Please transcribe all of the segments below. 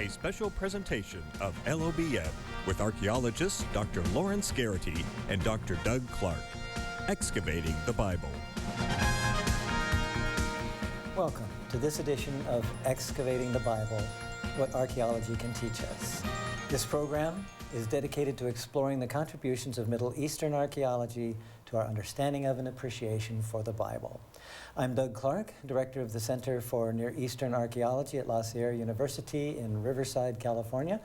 a special presentation of LLBN with archaeologists Dr. Lauren Scarity and Dr. Doug Clark. Excavating the Bible. Welcome to this edition of Excavating the Bible, What Archaeology Can Teach Us. This program is dedicated to exploring the contributions of Middle Eastern archaeology to our understanding of and appreciation for the Bible. I'm Doug Clark, Director of the Center for Near Eastern Archaeology at La Sierra University in Riverside, California.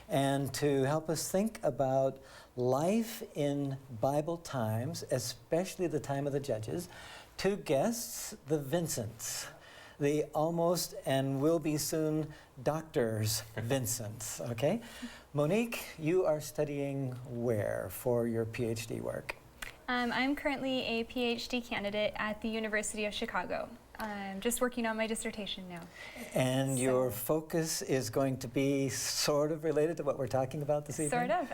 And to help us think about life in Bible times, especially the time of the Judges, two guests, the Vincents, the almost and will be soon doctors Vincents, okay? Monique, you are studying where for your PhD work? I'm currently a PhD candidate at the University of Chicago. I'm just working on my dissertation now. And your focus is going to be sort of related to what we're talking about this evening? Sort of.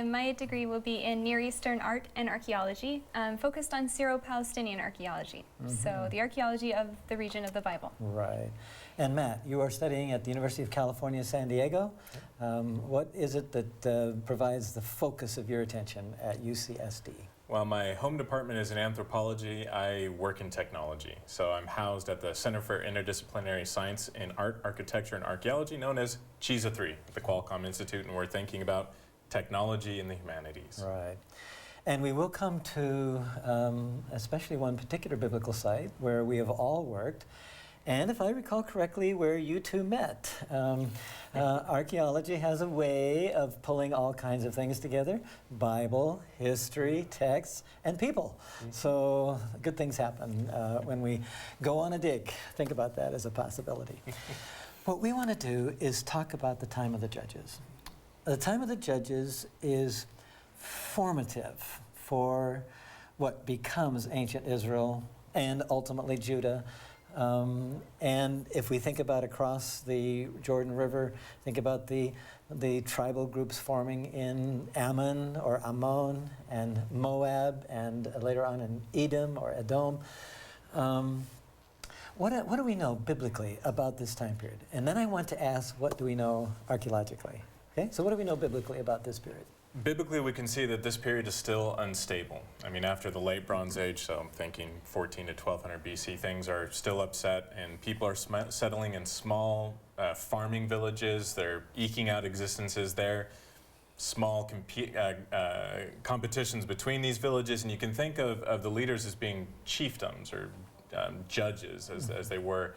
My degree will be in Near Eastern art and archaeology, focused on Syro-Palestinian archaeology. So the archaeology of the region of the Bible. Right. And Matt, you are studying at the University of California, San Diego. What is it that provides the focus of your attention at UCSD? Well, my home department is in anthropology. I work in technology. So I'm housed at the Center for Interdisciplinary Science in Art, Architecture, and Archaeology, known as CHISA 3, at the Qualcomm Institute, and we're thinking about technology in the humanities. Right. And we will come to especially one particular biblical site where we have all worked, and if I recall correctly, where you two met. Archaeology has a way of pulling all kinds of things together: Bible, history, texts, and people. So good things happen when we go on a dig. Think about that as a possibility. What we want to do is talk about the time of the Judges. The time of the Judges is formative for what becomes ancient Israel and ultimately Judah. And if we think about across the Jordan River, think about the tribal groups forming in Ammon or Ammon and Moab, and later on in Edom or Edom. What do we know biblically about this time period? And then I want to ask, what do we know archaeologically? Okay, so what do we know biblically about this period? Biblically, we can see that this period is still unstable. I mean, after the late Bronze Age, so I'm thinking 14 to 1200 BC, things are still upset, and people are settling in small farming villages. They're eking out existences there. Small competitions between these villages, and you can think of the leaders as being chiefdoms or judges, as they were.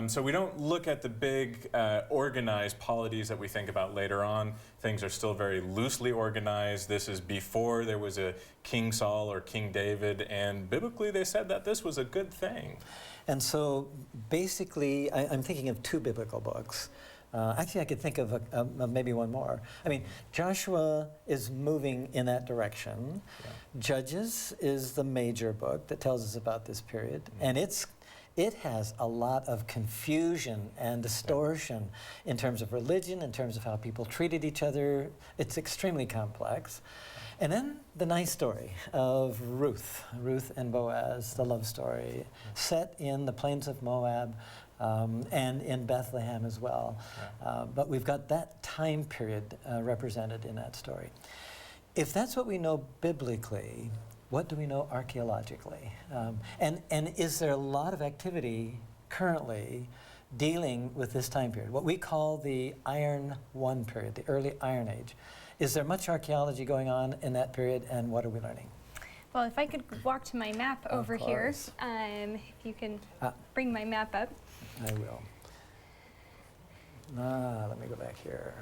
So we don't look at the big organized polities that we think about later on. Things are still very loosely organized. This is before there was a King Saul or King David, and biblically they said that this was a good thing. And so basically, I'm thinking of two biblical books. Actually, I could think of maybe one more. I mean, Joshua is moving in that direction. Yeah. Judges is the major book that tells us about this period, and it has a lot of confusion and distortion in terms of religion, in terms of how people treated each other. It's extremely complex. And then the nice story of Ruth and Boaz, the love story, set in the plains of Moab, and in Bethlehem as well. But we've got that time period represented in that story. If that's what we know biblically, what do we know archaeologically? And is there a lot of activity currently dealing with this time period, what we call the Iron One period, the early Iron Age? Is there much archaeology going on in that period, and what are we learning? Well, if I could walk to my map over here, if you can bring my map up. I will. Let me go back here.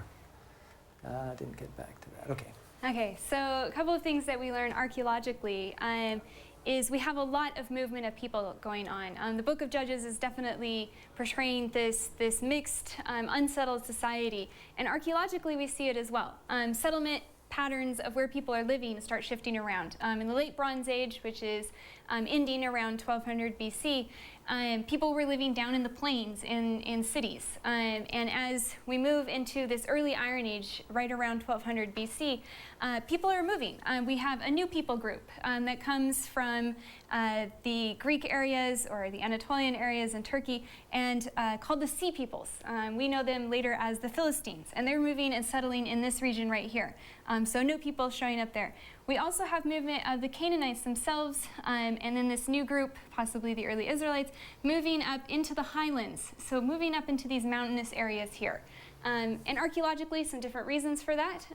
I didn't get back to that. Okay. Okay, so a couple of things that we learn archaeologically is we have a lot of movement of people going on. The Book of Judges is definitely portraying this mixed, unsettled society, and archaeologically we see it as well. Settlement patterns of where people are living start shifting around. In the late Bronze Age, which is ending around 1200 BC, people were living down in the plains in cities. And as we move into this early Iron Age, right around 1200 BC, people are moving. We have a new people group that comes from the Greek areas or the Anatolian areas in Turkey, and called the Sea Peoples. We know them later as the Philistines, and they're moving and settling in this region right here. So new people showing up there. We also have movement of the Canaanites themselves, and then this new group, possibly the early Israelites, moving up into the highlands, so moving up into these mountainous areas here. And archaeologically, some different reasons for that.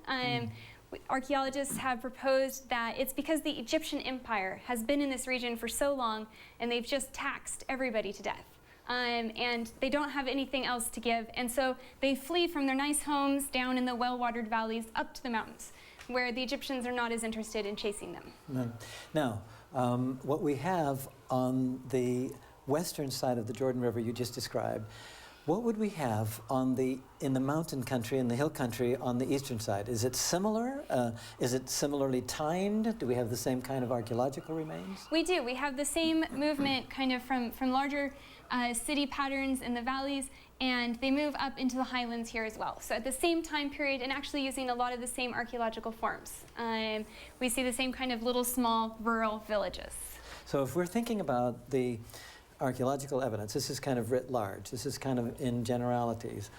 Archaeologists have proposed that it's because the Egyptian Empire has been in this region for so long, and they've just taxed everybody to death. And they don't have anything else to give, and so they flee from their nice homes down in the well-watered valleys up to the mountains, where the Egyptians are not as interested in chasing them. Now, what we have on the western side of the Jordan River you just described, what would we have in the mountain country, in the hill country on the eastern side? Is it similar? Is it similarly timed? Do we have the same kind of archaeological remains? We do. We have the same movement kind of from larger city patterns in the valleys, and they move up into the highlands here as well. So at the same time period, and actually using a lot of the same archaeological forms. We see the same kind of little small rural villages. So if we're thinking about the archaeological evidence, this is kind of writ large, this is kind of in generalities.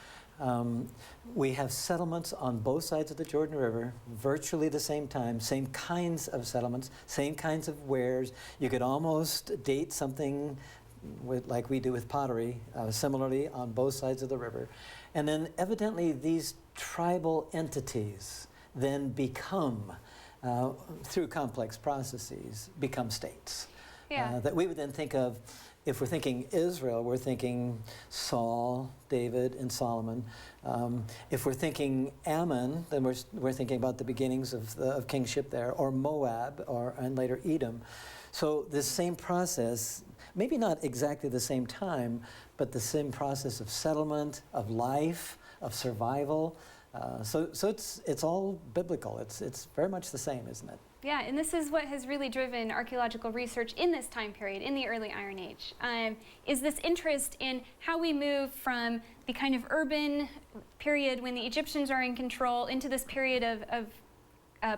We have settlements on both sides of the Jordan River, virtually the same time, same kinds of settlements, same kinds of wares. You could almost date something like we do with pottery, similarly on both sides of the river. And then evidently these tribal entities then become, through complex processes, become states. Yeah. That we would then think of, if we're thinking Israel, we're thinking Saul, David, and Solomon. If we're thinking Ammon, then we're thinking about the beginnings of kingship there, or Moab, and later Edom. So this same process, maybe not exactly the same time, but the same process of settlement, of life, of survival. So it's all biblical. It's very much the same, isn't it? Yeah, and this is what has really driven archaeological research in this time period, in the early Iron Age, is this interest in how we move from the kind of urban period when the Egyptians are in control into this period of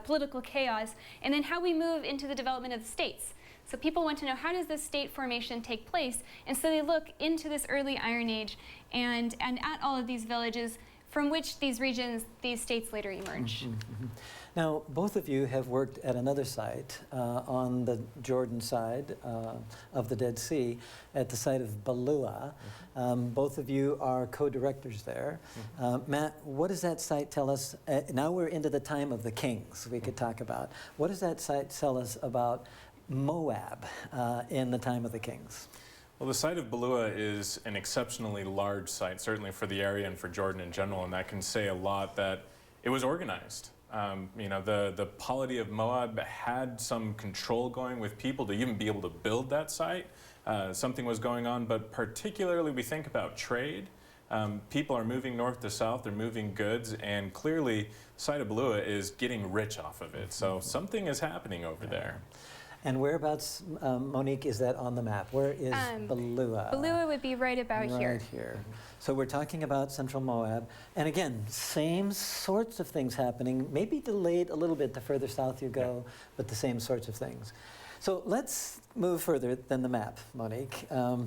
political chaos, and then how we move into the development of the states. So people want to know, how does this state formation take place? And so they look into this early Iron Age and at all of these villages from which these regions, these states later emerge. Mm-hmm, mm-hmm. Now, both of you have worked at another site on the Jordan side of the Dead Sea, at the site of Balua. Both of you are co-directors there. Matt, what does that site tell us? Now we're into the time of the kings we could talk about. What does that site tell us about Moab in the time of the kings? Well, the site of Balua is an exceptionally large site, certainly for the area and for Jordan in general, and that can say a lot that it was organized. You know, the polity of Moab had some control going with people to even be able to build that site. Something was going on, but particularly we think about trade. People are moving north to south, they're moving goods, and clearly the site of Balua is getting rich off of it. So something is happening over there. And whereabouts, Monique, is that on the map? Where is Balua? Balua would be right about here. Right here. So we're talking about central Moab. And again, same sorts of things happening, maybe delayed a little bit the further south you go, but the same sorts of things. So let's move further than the map, Monique. Okay.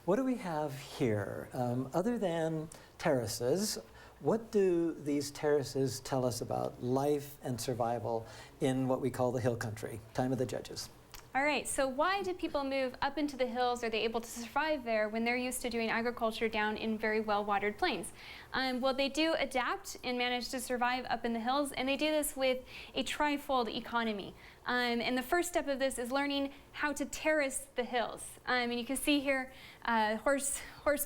What do we have here? Other than terraces, what do these terraces tell us about life and survival in what we call the hill country, time of the judges? All right, so why do people move up into the hills? Are they able to survive there when they're used to doing agriculture down in very well-watered plains? Well, they do adapt and manage to survive up in the hills, and they do this with a trifold economy. And the first step of this is learning how to terrace the hills. And you can see here horse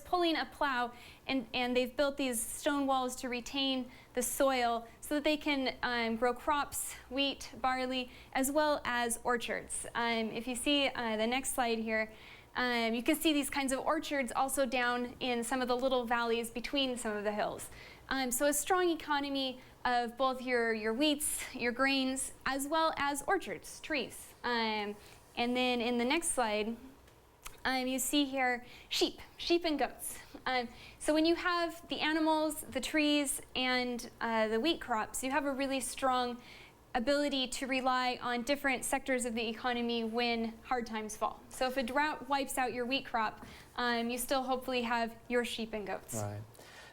pulling a plow, and they've built these stone walls to retain the soil so that they can grow crops, wheat, barley, as well as orchards. If you see the next slide here, you can see these kinds of orchards also down in some of the little valleys between some of the hills. So a strong economy of both your wheats, your grains, as well as orchards, trees. And then in the next slide, you see here sheep and goats. So when you have the animals, the trees, and the wheat crops, you have a really strong ability to rely on different sectors of the economy when hard times fall. So if a drought wipes out your wheat crop, you still hopefully have your sheep and goats. Right.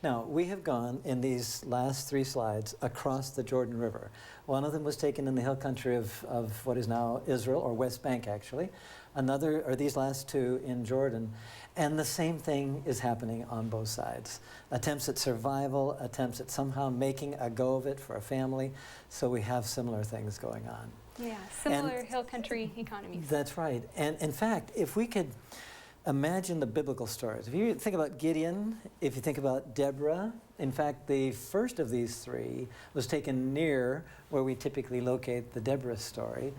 Now, we have gone in these last 3 slides across the Jordan River. One of them was taken in the hill country of what is now Israel, or West Bank actually. Another, or these last 2 in Jordan. And the same thing is happening on both sides. Attempts at survival, attempts at somehow making a go of it for a family. So we have similar things going on. Yeah, similar hill country economies. That's right. And in fact, if we could imagine the biblical stories. If you think about Gideon, if you think about Deborah, in fact, the first of these 3 was taken near where we typically locate the Deborah story.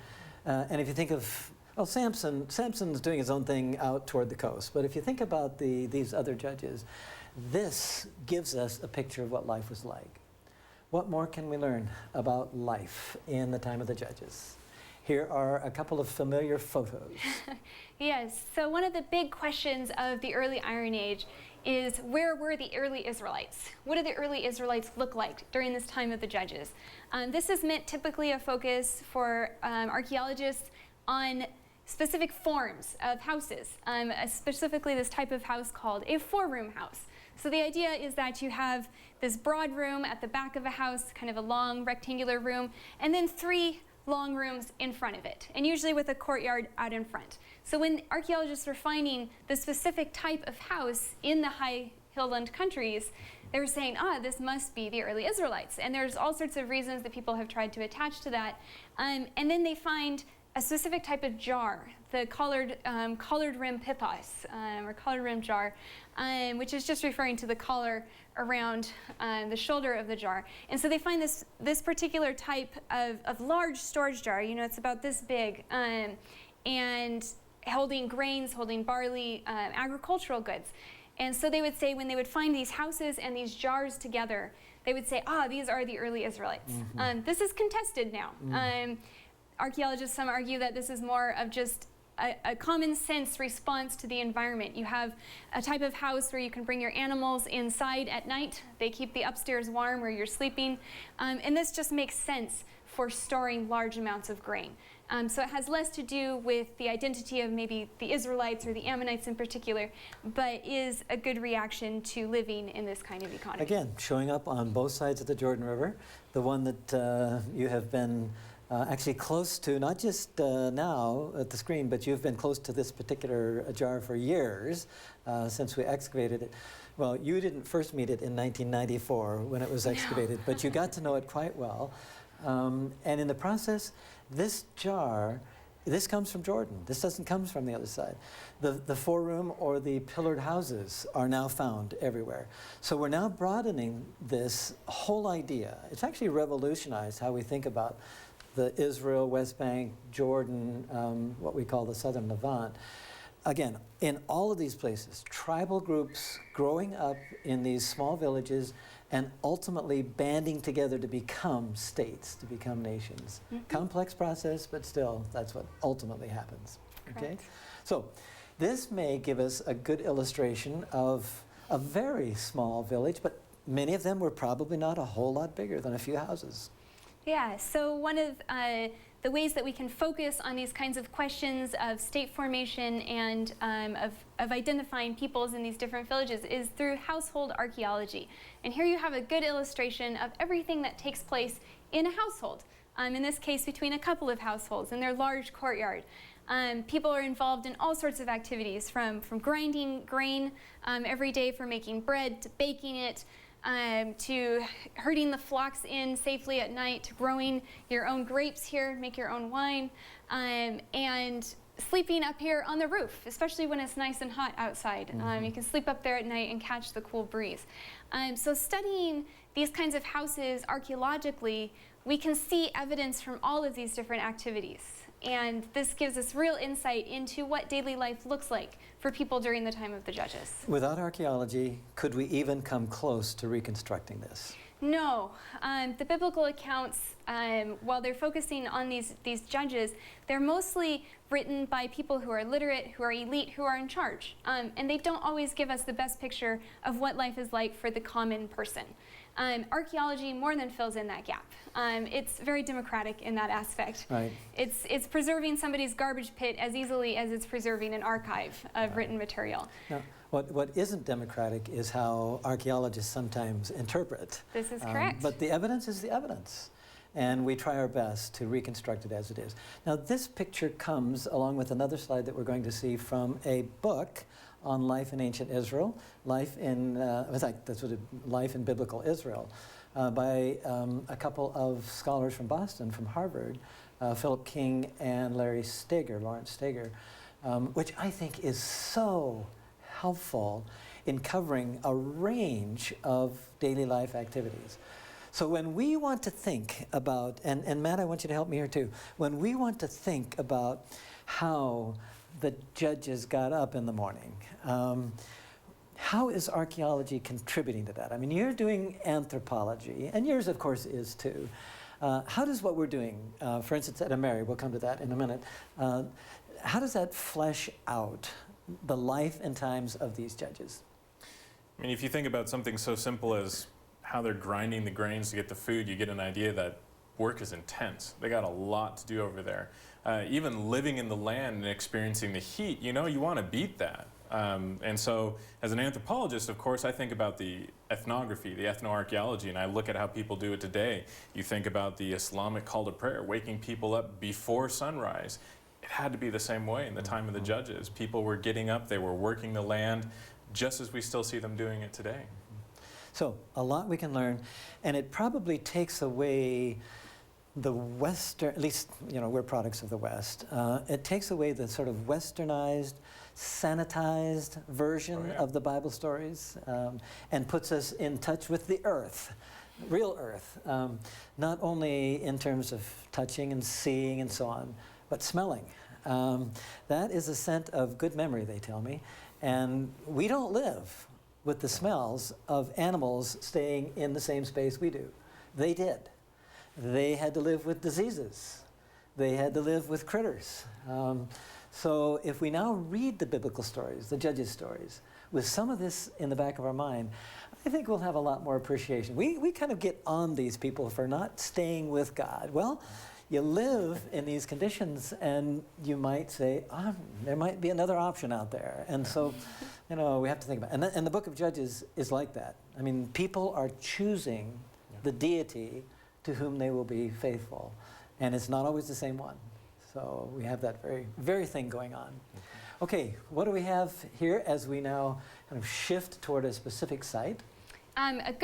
And if you think of, well, Samson's doing his own thing out toward the coast. But if you think about these other judges, this gives us a picture of what life was like. What more can we learn about life in the time of the judges? Here are a couple of familiar photos. Yes, so one of the big questions of the early Iron Age is, where were the early Israelites? What did the early Israelites look like during this time of the judges? This is meant typically a focus for archaeologists on specific forms of houses, specifically this type of house called a 4-room house. So the idea is that you have this broad room at the back of a house, kind of a long rectangular room, and then 3 long rooms in front of it, and usually with a courtyard out in front. So when archaeologists were finding the specific type of house in the high hillland countries, they were saying, this must be the early Israelites. And there's all sorts of reasons that people have tried to attach to that. And then they find a specific type of jar, the collared rim pithos, or collared rim jar, which is just referring to the collar around the shoulder of the jar. And so they find this particular type of large storage jar, it's about this big, and holding grains, holding barley, agricultural goods. And so they would say, when they would find these houses and these jars together, they would say, these are the early Israelites. Mm-hmm. This is contested now. Mm-hmm. Archaeologists, some argue that this is more of just a common sense response to the environment. You have a type of house where you can bring your animals inside at night. They keep the upstairs warm where you're sleeping. And this just makes sense for storing large amounts of grain. So it has less to do with the identity of maybe the Israelites or the Ammonites in particular, but is a good reaction to living in this kind of economy. Again, showing up on both sides of the Jordan River, the one that you have been actually close to, not just now at the screen, but you've been close to this particular jar for years since we excavated it. Well, you didn't first meet it in 1994 when it was excavated, but you got to know it quite well. And in the process, this jar, this comes from Jordan. This doesn't come from the other side. The 4-room or the pillared houses are now found everywhere. So we're now broadening this whole idea. It's actually revolutionized how we think about the Israel, West Bank, Jordan, what we call the Southern Levant. Again, in all of these places, tribal groups growing up in these small villages and ultimately banding together to become states, to become nations. Mm-hmm. Complex process, but still, that's what ultimately happens. Okay? Correct. So this may give us a good illustration of a very small village, but many of them were probably not a whole lot bigger than a few houses. Yeah, so one of the ways that we can focus on these kinds of questions of state formation and of identifying peoples in these different villages is through household archaeology. And here you have a good illustration of everything that takes place in a household, in this case between a couple of households in their large courtyard. People are involved in all sorts of activities, from grinding grain every day for making bread, to baking it, to herding the flocks in safely at night, to growing your own grapes here, make your own wine, and sleeping up here on the roof, especially when it's nice and hot outside. Mm-hmm. You can sleep up there at night and catch the cool breeze. So studying these kinds of houses archaeologically, we can see evidence from all of these different activities. And this gives us real insight into what daily life looks like for people during the time of the Judges. Without archaeology, could we even come close to reconstructing this? No, the biblical accounts, while they're focusing on these judges, they're mostly written by people who are literate, who are elite, who are in charge. And they don't always give us the best picture of what life is like for the common person. Archaeology more than fills in that gap. It's very democratic in that aspect. Right. It's preserving somebody's garbage pit as easily as it's preserving an archive of written material. Now, what isn't democratic is how archaeologists sometimes interpret. This is correct. But the evidence is the evidence, and we try our best to reconstruct it as it is. Now, this picture comes along with another slide that we're going to see from a book on life in ancient Israel, life in life in biblical Israel, by a couple of scholars from Boston, from Harvard, Philip King and Lawrence Steger, which I think is so helpful in covering a range of daily life activities. So when we want to think about, and Matt, I want you to help me here too, when we want to think about how the judges got up in the morning, how is archaeology contributing to that? I mean, you're doing anthropology, and yours, of course, is too. How does what we're doing, for instance, at Ameri, we'll come to that in a minute, how does that flesh out the life and times of these judges? I mean, if you think about something so simple as how they're grinding the grains to get the food, you get an idea that work is intense. They got a lot to do over there. Even living in the land and experiencing the heat, you want to beat that. And so as an anthropologist, of course, I think about the ethnography, the ethnoarchaeology, and I look at how people do it today. You think about the Islamic call to prayer, waking people up before sunrise. It had to be the same way in the time of the judges. People were getting up, they were working the land, just as we still see them doing it today. So a lot we can learn, and it probably takes away the Western, at least, we're products of the West. It takes away the sort of westernized, sanitized version of the Bible stories, and puts us in touch with the earth, real earth, not only in terms of touching and seeing and so on, but smelling. That is a scent of good memory, they tell me, and we don't live with the smells of animals staying in the same space we do. They did. They had to live with diseases. They had to live with critters. So if we now read the biblical stories, the judges' stories, with some of this in the back of our mind, I think we'll have a lot more appreciation. We kind of get on these people for not staying with God. Well, you live in these conditions, and you might say, there might be another option out there. And so, we have to think about it. And the book of Judges is like that. I mean, people are choosing the deity to whom they will be faithful. And it's not always the same one. So we have that very, very thing going on. Okay, what do we have here as we now kind of shift toward a specific site? A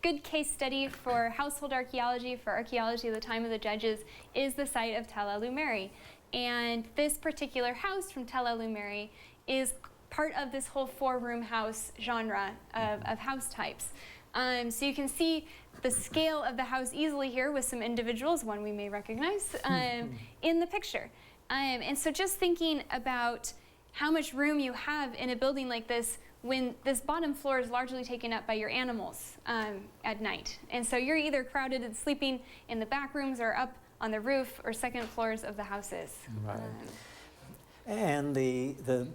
good case study for household archaeology, for archaeology of the time of the judges, is the site of Tel El-Umeri. And this particular house from Tel El-Umeri is part of this whole four-room house genre of house types. So you can see the scale of the house easily here with some individuals, one we may recognize, in the picture. And so just thinking about how much room you have in a building like this when this bottom floor is largely taken up by your animals at night. And so you're either crowded and sleeping in the back rooms or up on the roof or second floors of the houses. Right. And the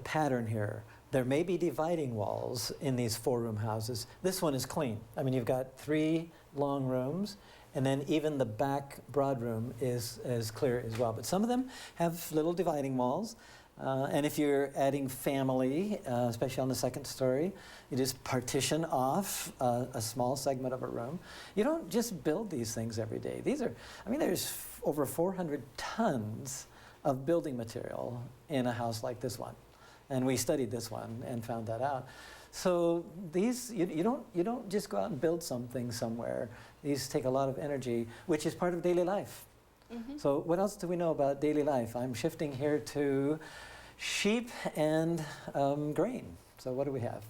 pattern here, there may be dividing walls in these four-room houses. This one is clean. I mean, you've got 3 long rooms, and then even the back broad room is clear as well. But some of them have little dividing walls. And if you're adding family, especially on the second story, you just partition off a small segment of a room. You don't just build these things every day. There's over 400 tons of building material in a house like this one. And we studied this one and found that out. So these, you don't just go out and build something somewhere. These take a lot of energy, which is part of daily life. Mm-hmm. So what else do we know about daily life? I'm shifting here to sheep and grain. So what do we have?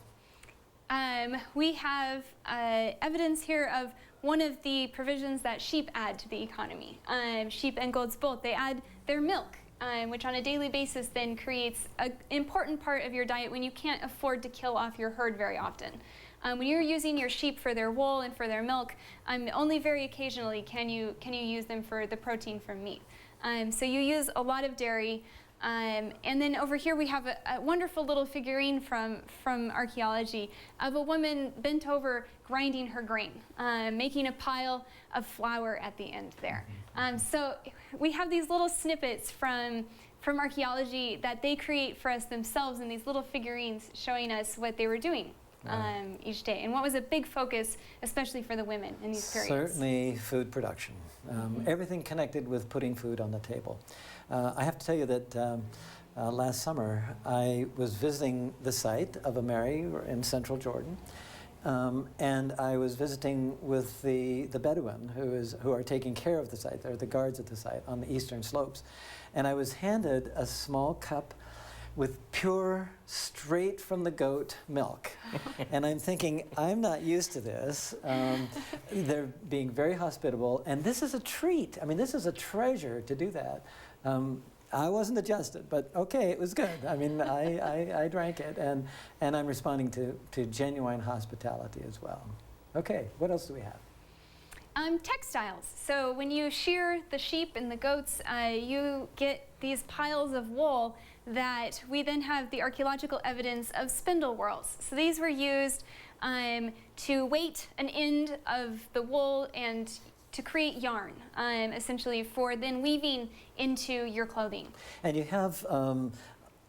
We have evidence here of one of the provisions that sheep add to the economy. Sheep and goats both, they add their milk, which on a daily basis then creates an important part of your diet when you can't afford to kill off your herd very often. When you're using your sheep for their wool and for their milk, only very occasionally can you use them for the protein from meat. So you use a lot of dairy. And then over here we have a wonderful little figurine from archaeology of a woman bent over grinding her grain, making a pile of flour at the end there. So we have these little snippets from archaeology that they create for us themselves in these little figurines showing us what they were doing each day, and what was a big focus, especially for the women in these periods. Certainly food production. Everything connected with putting food on the table. I have to tell you that last summer I was visiting the site of a Mary in central Jordan, and I was visiting with the Bedouin who are taking care of the site. They're the guards at the site on the eastern slopes. And I was handed a small cup with pure, straight from the goat milk. And I'm thinking, I'm not used to this. They're being very hospitable, and this is a treat. I mean, this is a treasure to do that. I wasn't adjusted, but okay, it was good. I mean, I drank it, and I'm responding to genuine hospitality as well. Okay, what else do we have? Textiles. So when you shear the sheep and the goats, you get these piles of wool that we then have the archaeological evidence of spindle whorls. So these were used to weight an end of the wool and to create yarn, essentially for then weaving into your clothing. And you have,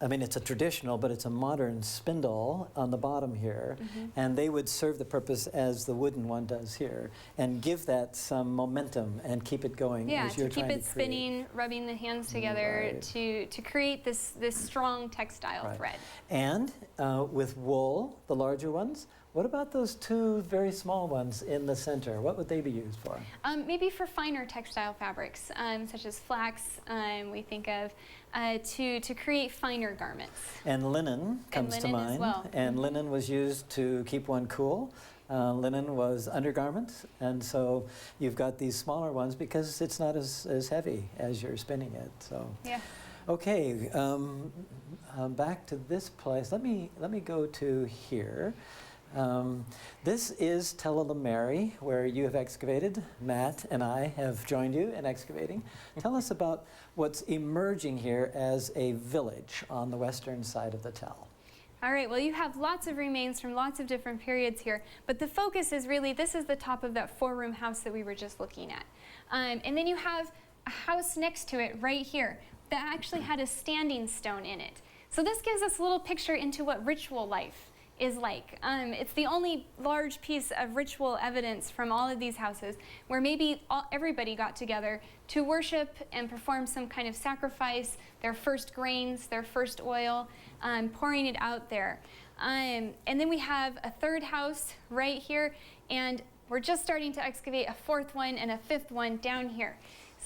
I mean, it's a traditional, but it's a modern spindle on the bottom here, and they would serve the purpose as the wooden one does here, and give that some momentum and keep it going as you're trying to keep it spinning, rubbing the hands together to create this strong textile thread. And with wool, the larger ones, what about those two very small ones in the center? What would they be used for? Maybe for finer textile fabrics, such as flax, we think of, to create finer garments. And linen comes to mind. As well. And linen was used to keep one cool. Linen was undergarments, and so you've got these smaller ones because it's not as heavy as you're spinning it. So. Yeah. Okay, back to this place. Let me go to here. This is Tel el-Mary, where you have excavated. Matt and I have joined you in excavating. Tell us about what's emerging here as a village on the western side of the Tel. All right, well, you have lots of remains from lots of different periods here, but the focus is really, this is the top of that 4-room house that we were just looking at. And then you have a house next to it right here that actually had a standing stone in it. So this gives us a little picture into what ritual life is like. It's the only large piece of ritual evidence from all of these houses where maybe everybody got together to worship and perform some kind of sacrifice, their first grains, their first oil, pouring it out there. And then we have a third house right here, and we're just starting to excavate a fourth one and a fifth one down here.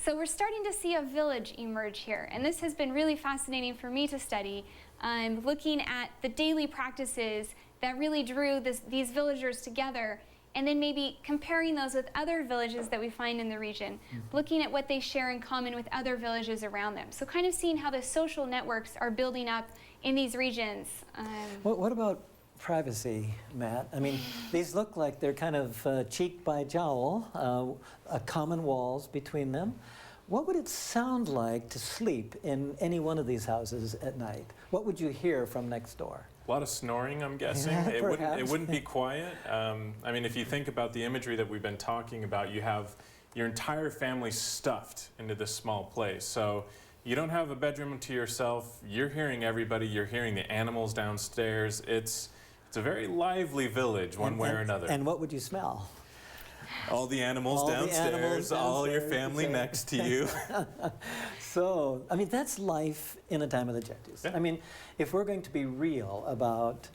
So we're starting to see a village emerge here, and this has been really fascinating for me to study, looking at the daily practices that really drew these villagers together, and then maybe comparing those with other villages that we find in the region, looking at what they share in common with other villages around them. So kind of seeing how the social networks are building up in these regions. What about privacy, Matt? I mean, these look like they're kind of cheek by jowl, common walls between them. What would it sound like to sleep in any one of these houses at night? What would you hear from next door? A lot of snoring, I'm guessing. Yeah, it wouldn't be quiet. I mean, if you think about the imagery that we've been talking about, you have your entire family stuffed into this small place. So you don't have a bedroom to yourself. You're hearing everybody. You're hearing the animals downstairs. It's a very lively village, one way or another. And what would you smell? All the animals downstairs, all your family next to you. So, I mean, that's life in a time of the Judges. Yeah. I mean, if we're going to be real about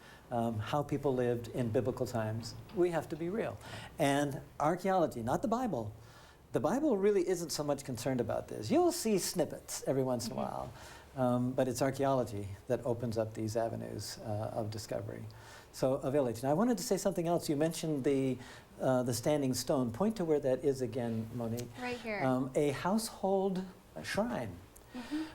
how people lived in biblical times, we have to be real. And archaeology, not the Bible really isn't so much concerned about this. You'll see snippets every once in a while, but it's archaeology that opens up these avenues of discovery. So, a village. Now, I wanted to say something else. You mentioned the standing stone. Point to where that is again, Monique. Right here. A household shrine.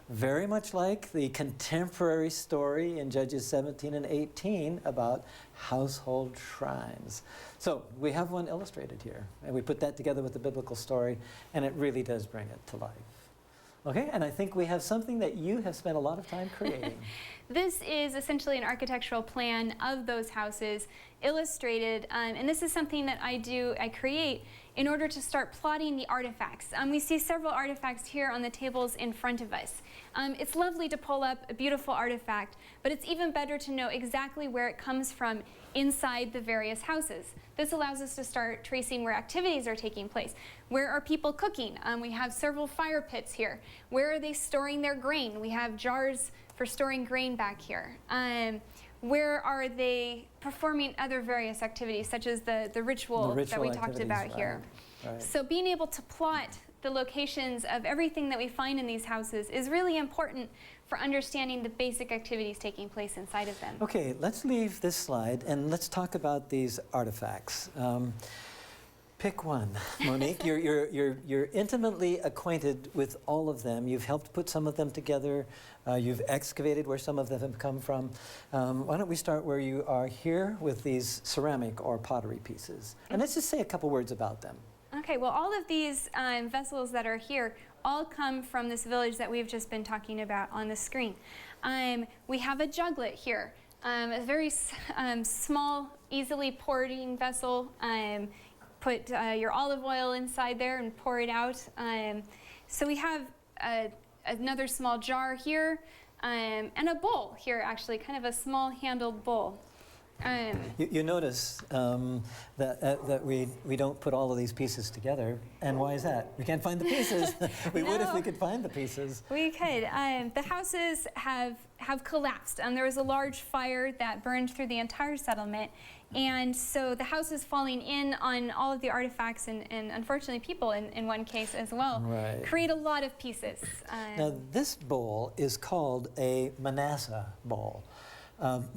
Very much like the contemporary story in Judges 17 and 18 about household shrines. So we have one illustrated here, and we put that together with the biblical story, and it really does bring it to life. Okay, and I think we have something that you have spent a lot of time creating. This is essentially an architectural plan of those houses illustrated, and this is something that I create in order to start plotting the artifacts. We see several artifacts here on the tables in front of us. It's lovely to pull up a beautiful artifact, but it's even better to know exactly where it comes from inside the various houses. This allows us to start tracing where activities are taking place. Where are people cooking? We have several fire pits here. Where are they storing their grain? We have jars for storing grain back here. Where are they performing other various activities, such as the ritual that we talked about here? Right. So being able to plot the locations of everything that we find in these houses is really important for understanding the basic activities taking place inside of them. Okay, let's leave this slide and let's talk about these artifacts. Pick one, Monique. You're intimately acquainted with all of them. You've helped put some of them together. You've excavated where some of them have come from. Why don't we start where you are here with these ceramic or pottery pieces? And let's just say a couple words about them. Okay, well, all of these vessels that are here all come from this village that we've just been talking about on the screen. We have a juglet here, a very small, easily pouring vessel. Put your olive oil inside there and pour it out. So we have another small jar here and a bowl here, actually, kind of a small handled bowl. You notice that we don't put all of these pieces together, and why is that? We can't find the pieces. We would if we could find the pieces. We could. The houses have collapsed. There was a large fire that burned through the entire settlement, and so the house is falling in on all of the artifacts and unfortunately people in one case as well. Right. Create a lot of pieces. Now this bowl is called a Manasseh bowl.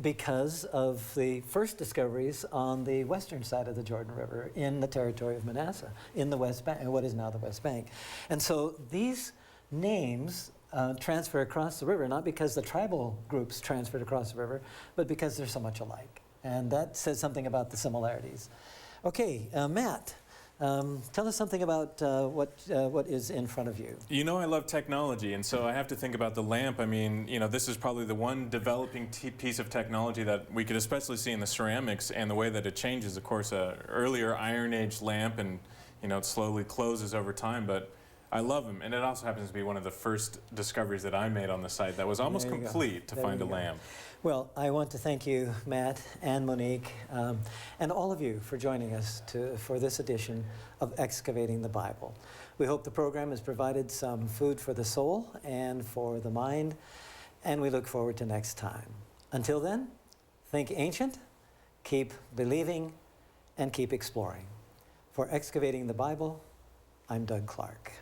Because of the first discoveries on the western side of the Jordan River in the territory of Manasseh, in the West Bank, what is now the West Bank. And so these names transfer across the river, not because the tribal groups transferred across the river, but because they're so much alike. And that says something about the similarities. Okay, Matt. Tell us something about what is in front of you. You know I love technology, and so I have to think about the lamp. I mean, you know, this is probably the one developing piece of technology that we could especially see in the ceramics and the way that it changes. Of course, earlier Iron Age lamp, and you know, it slowly closes over time, but I love them. And it also happens to be one of the first discoveries that I made on the site that was almost complete to find a lamp. Well, I want to thank you, Matt and Monique, and all of you for joining us for this edition of Excavating the Bible. We hope the program has provided some food for the soul and for the mind, and we look forward to next time. Until then, think ancient, keep believing, and keep exploring. For Excavating the Bible, I'm Doug Clark.